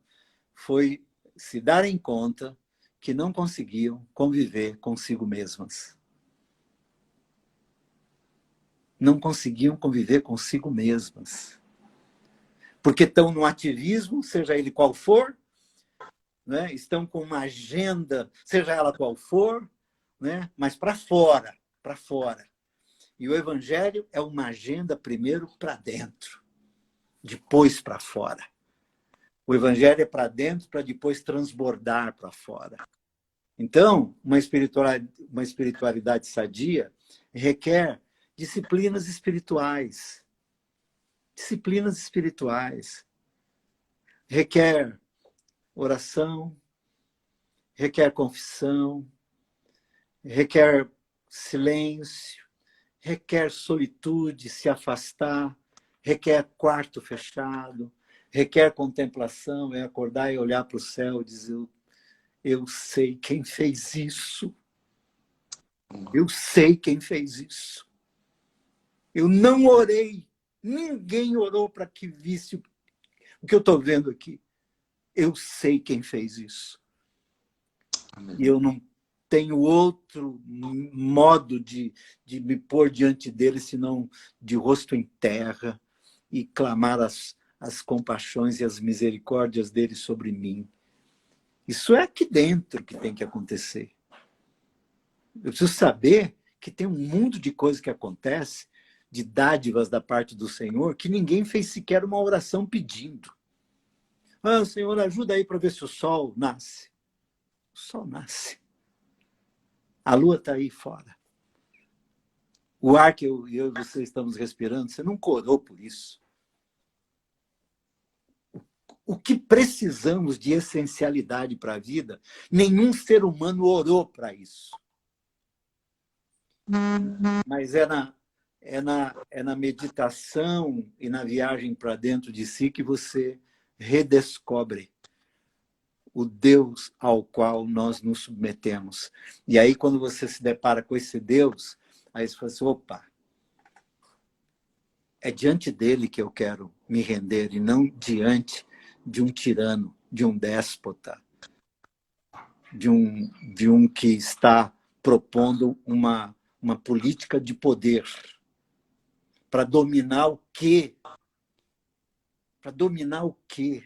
foi se darem conta que não conseguiam conviver consigo mesmas. Não conseguiam conviver consigo mesmas. Porque estão no ativismo, seja ele qual for, né? Estão com uma agenda, seja ela qual for, né? Mas para fora, para fora. E o Evangelho é uma agenda primeiro para dentro, depois para fora. O Evangelho é para dentro para depois transbordar para fora. Então, uma espiritualidade sadia requer disciplinas espirituais. Disciplinas espirituais. Requer oração, requer confissão, requer silêncio, requer solitude, se afastar, requer quarto fechado, requer contemplação, é acordar e olhar para o céu e dizer: eu sei quem fez isso. Eu sei quem fez isso. Eu não orei. Ninguém orou para que visse o que eu estou vendo aqui. Eu sei quem fez isso. Amém. E eu não tenho outro modo de me pôr diante dele, senão de rosto em terra e clamar as compaixões e as misericórdias dele sobre mim. Isso é aqui dentro que tem que acontecer. Eu preciso saber que tem um mundo de coisas que acontece, de dádivas da parte do Senhor, que ninguém fez sequer uma oração pedindo. Ah, Senhor, ajuda aí para ver se o sol nasce. O sol nasce. A lua está aí fora. O ar que eu e você estamos respirando, você não orou por isso. O que precisamos de essencialidade para a vida, nenhum ser humano orou para isso. Mas é na meditação e na viagem para dentro de si que você redescobre o Deus ao qual nós nos submetemos. E aí, quando você se depara com esse Deus, aí você fala assim, opa, é diante dele que eu quero me render, e não diante de um tirano, de um déspota, de um que está propondo uma política de poder para dominar o quê? Para dominar o quê?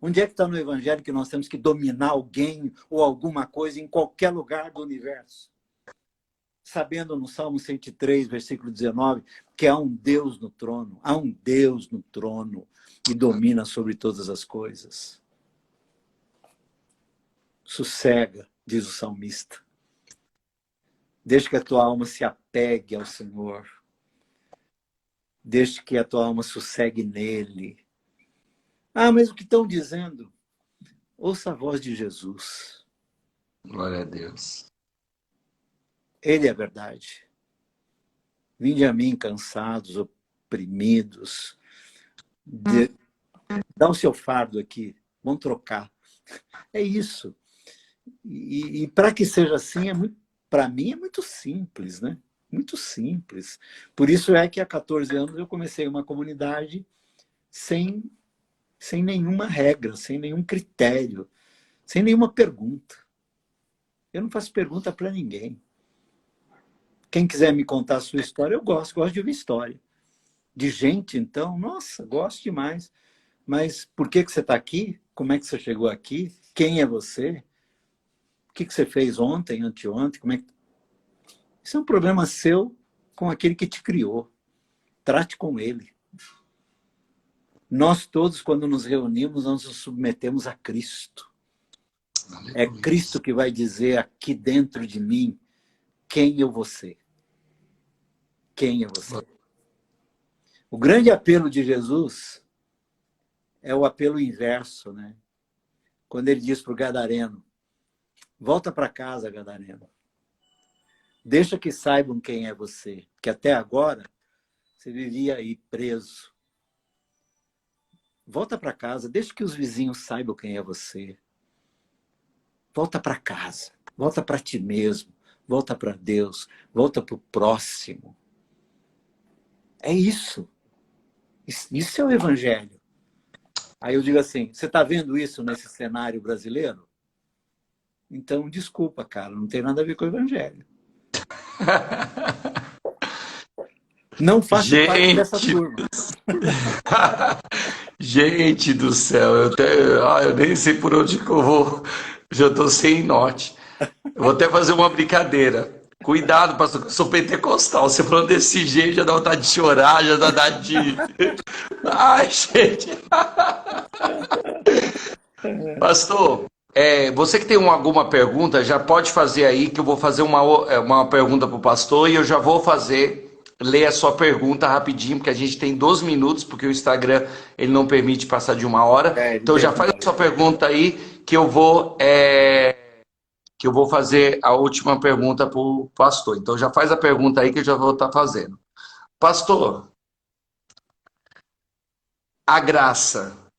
Onde é que está no Evangelho que nós temos que dominar alguém ou alguma coisa em qualquer lugar do universo? Sabendo no Salmo 103, versículo 19, que há um Deus no trono, há um Deus no trono e domina sobre todas as coisas. Sossega, diz o salmista. Deixa que a tua alma se apegue ao Senhor. Deixa que a tua alma sossegue nele. Ah, mas o que estão dizendo? Ouça a voz de Jesus. Glória a Deus. Ele é a verdade. Vinde a mim, cansados, oprimidos. Dá o seu fardo aqui. Vamos trocar. É isso. E para que seja assim, para mim é muito simples, né? Muito simples. Por isso é que há 14 anos eu comecei uma comunidade sem nenhuma regra, sem nenhum critério, sem nenhuma pergunta. Eu não faço pergunta para ninguém. Quem quiser me contar a sua história, eu gosto de ouvir história. De gente, então, nossa, gosto demais. Mas por que você está aqui? Como é que você chegou aqui? Quem é você? O que você fez ontem, anteontem? Isso é um problema seu com aquele que te criou. Trate com ele. Nós todos, quando nos reunimos, nós nos submetemos a Cristo. É Cristo que vai dizer aqui dentro de mim quem eu vou ser. Quem é você? O grande apelo de Jesus é o apelo inverso, né? Quando ele diz para o gadareno, volta para casa, gadareno. Deixa que saibam quem é você, que até agora você vivia aí preso. Volta para casa, deixa que os vizinhos saibam quem é você. Volta para casa, volta para ti mesmo, volta para Deus, volta para o próximo. É isso. Isso é o Evangelho. Aí eu digo assim, você está vendo isso nesse cenário brasileiro? Então, desculpa, cara, não tem nada a ver com o Evangelho. Não faço parte dessa Gente, turma. gente do céu, eu nem sei por onde que eu vou. Já estou sem norte. Eu vou até fazer uma brincadeira. Cuidado, pastor, que eu sou pentecostal. Você falou desse jeito, já dá vontade de chorar, já dá vontade de. Ai, gente. Pastor, você que tem alguma pergunta, já pode fazer aí, que eu vou fazer uma pergunta para o pastor e eu já vou ler a sua pergunta rapidinho, porque a gente tem 12 minutos, porque o Instagram ele não permite passar de 1 hora. Ele Então já pergunta. faz a sua pergunta aí, que eu vou fazer a última pergunta para o pastor. Então já faz a pergunta aí que eu já vou estar fazendo. Pastor, a graça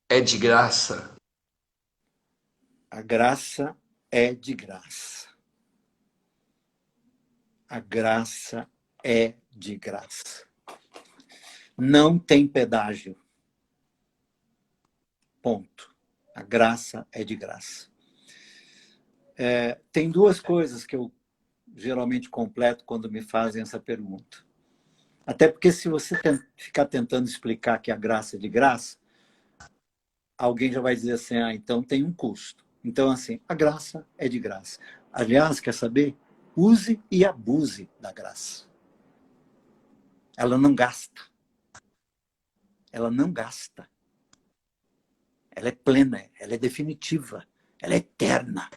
é de graça? A graça é de graça. A graça é de graça. Não tem pedágio. Ponto. A graça é de graça. Tem duas coisas que eu geralmente completo quando me fazem essa pergunta. Até porque se você ficar tentando explicar que a graça é de graça, alguém já vai dizer assim, então tem um custo. Então, assim, a graça é de graça. Aliás, quer saber? Use e abuse da graça. Ela não gasta. Ela não gasta. Ela é plena, ela é definitiva, ela é eterna.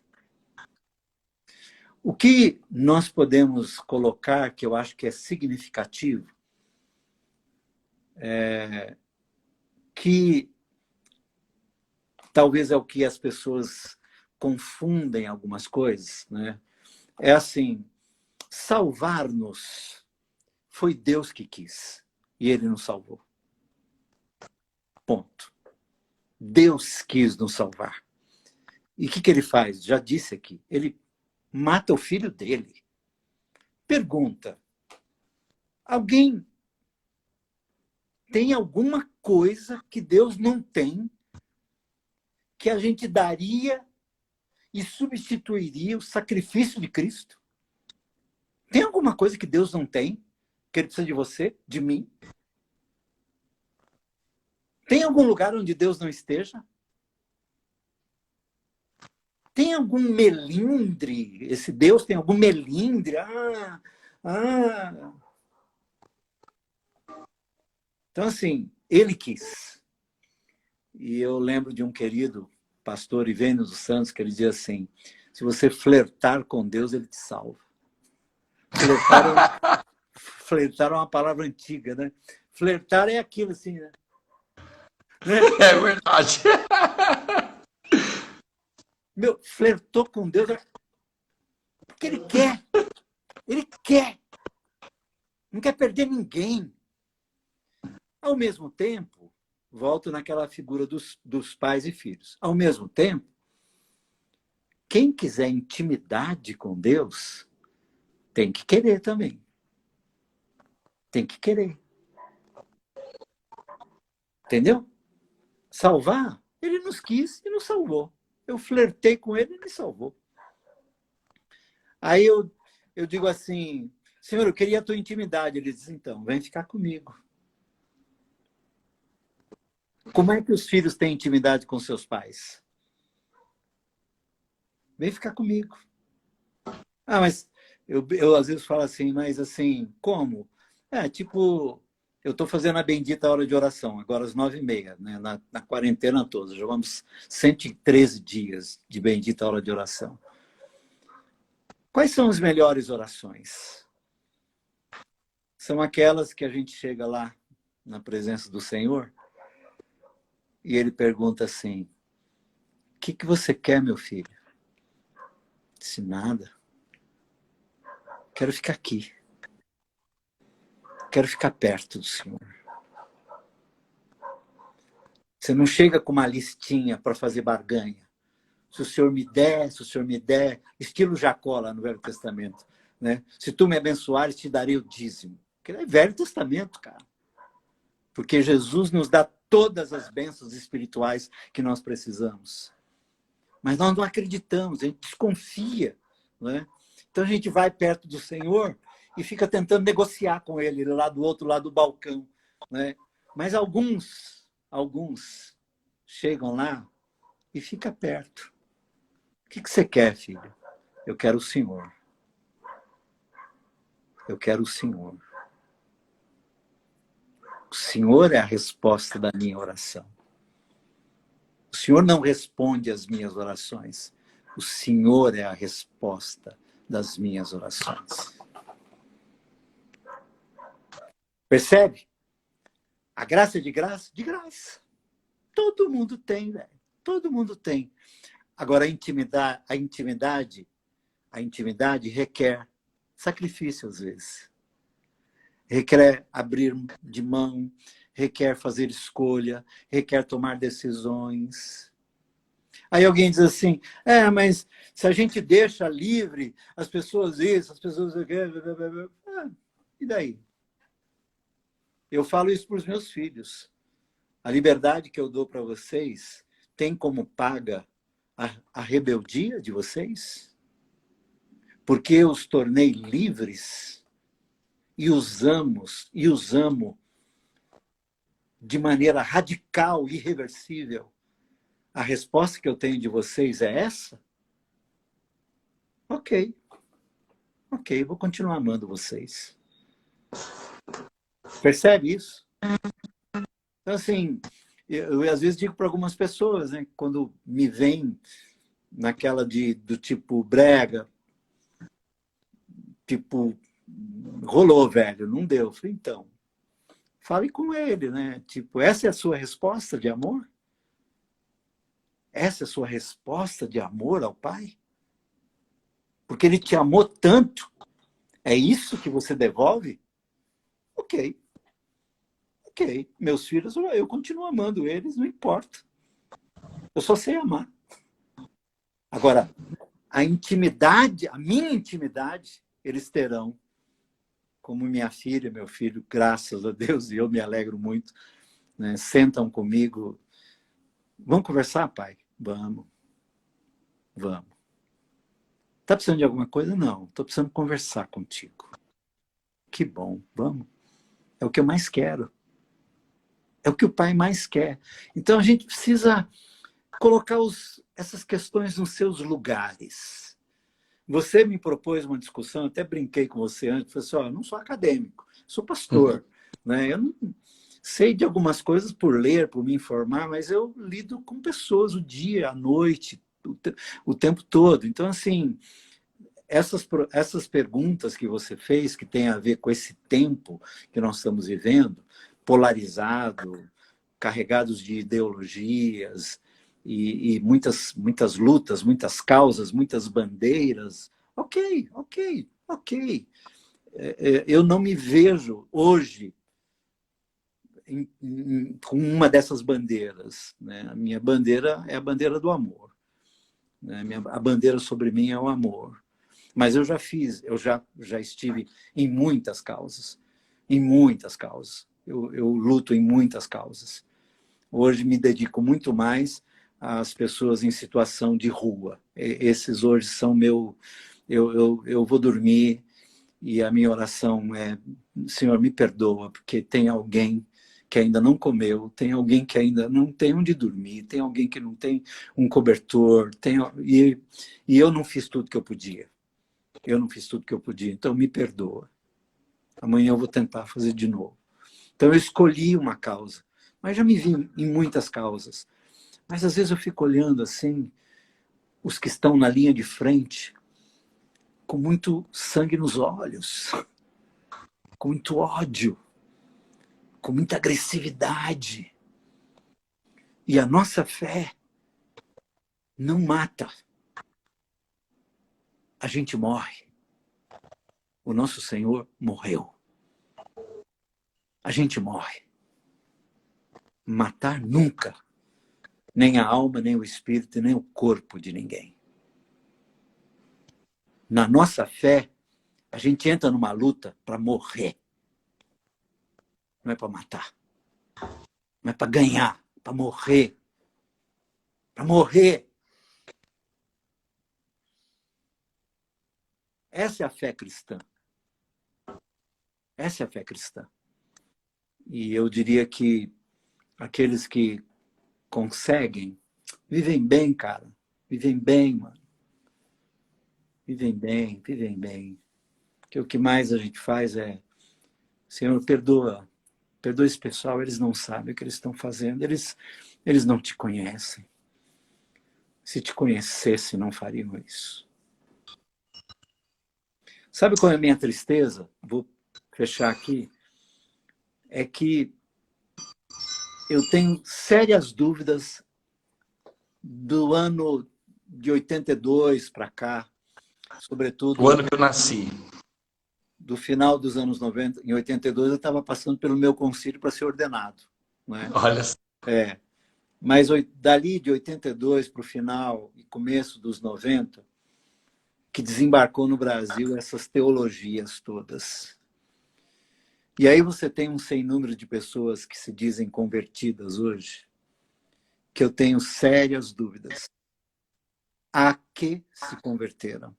O que nós podemos colocar, que eu acho que é significativo, que talvez é o que as pessoas confundem algumas coisas, né? É assim, salvar-nos foi Deus que quis e ele nos salvou. Ponto. Deus quis nos salvar. E o que ele faz? Já disse aqui. Ele mata o filho dele. Pergunta: alguém tem alguma coisa que Deus não tem, que a gente daria e substituiria o sacrifício de Cristo? Tem alguma coisa que Deus não tem, que ele precisa de você, de mim? Tem algum lugar onde Deus não esteja? Tem algum melindre? Esse Deus tem algum melindre? Então, assim, ele quis. E eu lembro de um querido pastor Ivênio dos Santos, que ele dizia assim: se você flertar com Deus, ele te salva. Flertar é uma palavra antiga, né? Flertar é aquilo assim, né? É verdade. Meu, flertou com Deus porque ele quer. Ele quer. Não quer perder ninguém. Ao mesmo tempo, volto naquela figura dos pais e filhos. Ao mesmo tempo, quem quiser intimidade com Deus tem que querer também. Tem que querer. Entendeu? Salvar, ele nos quis e nos salvou. Eu flertei com ele e ele me salvou. Aí eu digo assim: Senhor, eu queria a tua intimidade. Ele diz: então, vem ficar comigo. Como é que os filhos têm intimidade com seus pais? Vem ficar comigo. Mas eu às vezes falo assim, mas assim, como? Tipo, eu estou fazendo a bendita hora de oração, agora às 9h30, né? Na quarentena toda. Já vamos 113 dias de bendita hora de oração. Quais são as melhores orações? São aquelas que a gente chega lá na presença do Senhor e ele pergunta assim: o que você quer, meu filho? Disse: nada. Quero ficar aqui. Quero ficar perto do Senhor. Você não chega com uma listinha para fazer barganha. Se o Senhor me der, se o Senhor me der, estilo Jacó lá no Velho Testamento, né? Se tu me abençoares, te darei o dízimo. Que é Velho Testamento, cara. Porque Jesus nos dá todas as bênçãos espirituais que nós precisamos. Mas nós não acreditamos, a gente desconfia, né? Então a gente vai perto do Senhor e fica tentando negociar com ele lá do outro lado do balcão, né? Mas alguns chegam lá e ficam perto. O que você quer, filho? Eu quero o Senhor. Eu quero o Senhor. O Senhor é a resposta da minha oração. O Senhor não responde às minhas orações. O Senhor é a resposta das minhas orações. Percebe? A graça é de graça? De graça. Todo mundo tem, velho. Todo mundo tem. Agora, a intimidade requer sacrifício, às vezes. Requer abrir de mão, requer fazer escolha, requer tomar decisões. Aí alguém diz assim: mas se a gente deixa livre, as pessoas isso, as pessoas aquilo. E daí? Eu falo isso para os meus filhos. A liberdade que eu dou para vocês tem como paga a rebeldia de vocês? Porque eu os tornei livres e os amo de maneira radical, irreversível. A resposta que eu tenho de vocês é essa? Ok, vou continuar amando vocês. Percebe isso? Então, assim, eu às vezes digo para algumas pessoas, né, quando me vem naquela do tipo brega, tipo, rolou, velho, não deu. Eu falei: então, fale com ele, né? Tipo, essa é a sua resposta de amor? Essa é a sua resposta de amor ao Pai? Porque ele te amou tanto. É isso que você devolve? Ok. Meus filhos, eu continuo amando eles, não importa. Eu só sei amar. Agora, a intimidade, a minha intimidade, eles terão, como minha filha, meu filho, graças a Deus, e eu me alegro muito, né? Sentam comigo. Vamos conversar, pai? Vamos. Vamos. Tá precisando de alguma coisa? Não. Estou precisando conversar contigo. Que bom. Vamos. É o que eu mais quero. É o que o pai mais quer. Então a gente precisa colocar essas questões nos seus lugares. Você me propôs uma discussão, até brinquei com você antes, falei assim, ó, eu não sou acadêmico, sou pastor. Né? Eu não sei de algumas coisas por ler, por me informar, mas eu lido com pessoas o dia, a noite, o tempo todo. Então, assim, essas perguntas que você fez, que tem a ver com esse tempo que nós estamos vivendo, polarizado, carregados de ideologias e muitas lutas, muitas causas, muitas bandeiras. Ok. Eu não me vejo hoje com uma dessas bandeiras. Né? A minha bandeira é a bandeira do amor. Né? A bandeira sobre mim é o amor. Mas eu já estive em muitas causas. Em muitas causas. Eu luto em muitas causas. Hoje me dedico muito mais às pessoas em situação de rua. Esses hoje são meu... Eu vou dormir e a minha oração é: Senhor, me perdoa, porque tem alguém que ainda não comeu, tem alguém que ainda não tem onde dormir, tem alguém que não tem um cobertor, e eu não fiz tudo que eu podia. Eu não fiz tudo que eu podia, então me perdoa. Amanhã eu vou tentar fazer de novo. Então eu escolhi uma causa, mas já me vi em muitas causas. Mas às vezes eu fico olhando assim, os que estão na linha de frente, com muito sangue nos olhos, com muito ódio, com muita agressividade. E a nossa fé não mata. A gente morre. O nosso Senhor morreu. A gente morre. Matar nunca. Nem a alma, nem o espírito, nem o corpo de ninguém. Na nossa fé, a gente entra numa luta para morrer. Não é para matar. Não é para ganhar. É para morrer. Para morrer. Essa é a fé cristã. Essa é a fé cristã. E eu diria que aqueles que conseguem, vivem bem, cara. Vivem bem, mano. Vivem bem, vivem bem. Porque o que mais a gente faz é: Senhor, perdoa esse pessoal, eles não sabem o que eles estão fazendo, eles não te conhecem. Se te conhecessem, não fariam isso. Sabe qual é a minha tristeza? Vou fechar aqui. É que eu tenho sérias dúvidas do ano de 82 para cá, sobretudo... O ano que eu nasci. Do final dos anos 90, em 82, eu estava passando pelo meu concílio para ser ordenado. Né? Olha só. Mas dali de 82 para o final e começo dos 90, que desembarcou no Brasil essas teologias todas. E aí você tem um sem número de pessoas que se dizem convertidas hoje, que eu tenho sérias dúvidas. A que se converteram?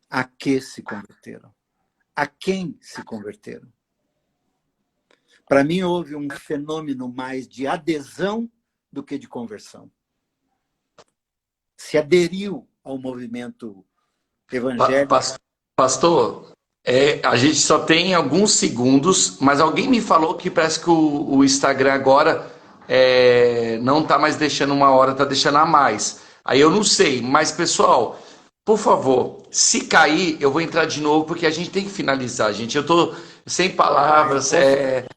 A que se converteram? A quem se converteram? Para mim, houve um fenômeno mais de adesão do que de conversão. Se aderiu ao movimento evangélico. Pastor, a gente só tem alguns segundos, mas alguém me falou que parece que o Instagram agora não está mais deixando uma hora, está deixando a mais. Aí eu não sei, mas pessoal, por favor, se cair, eu vou entrar de novo, porque a gente tem que finalizar, gente. Eu estou sem palavras, é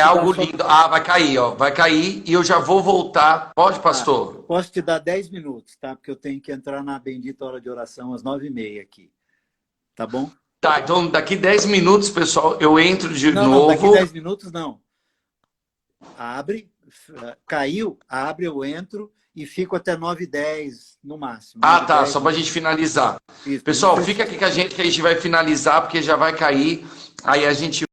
algo lindo. Vai cair, ó, vai cair e eu já vou voltar. Pode, pastor? Eu posso te dar 10 minutos, tá? Porque eu tenho que entrar na bendita hora de oração às 9h30 aqui. Tá bom? Tá, então daqui 10 minutos, pessoal, eu entro de novo. Não, daqui 10 minutos não. Abre, caiu, abre, eu entro e fico até 9h10 no máximo. Ah, 9h10, tá, só para a gente finalizar. isso. Pessoal, fica aqui com a gente que a gente vai finalizar, porque já vai cair. Aí a gente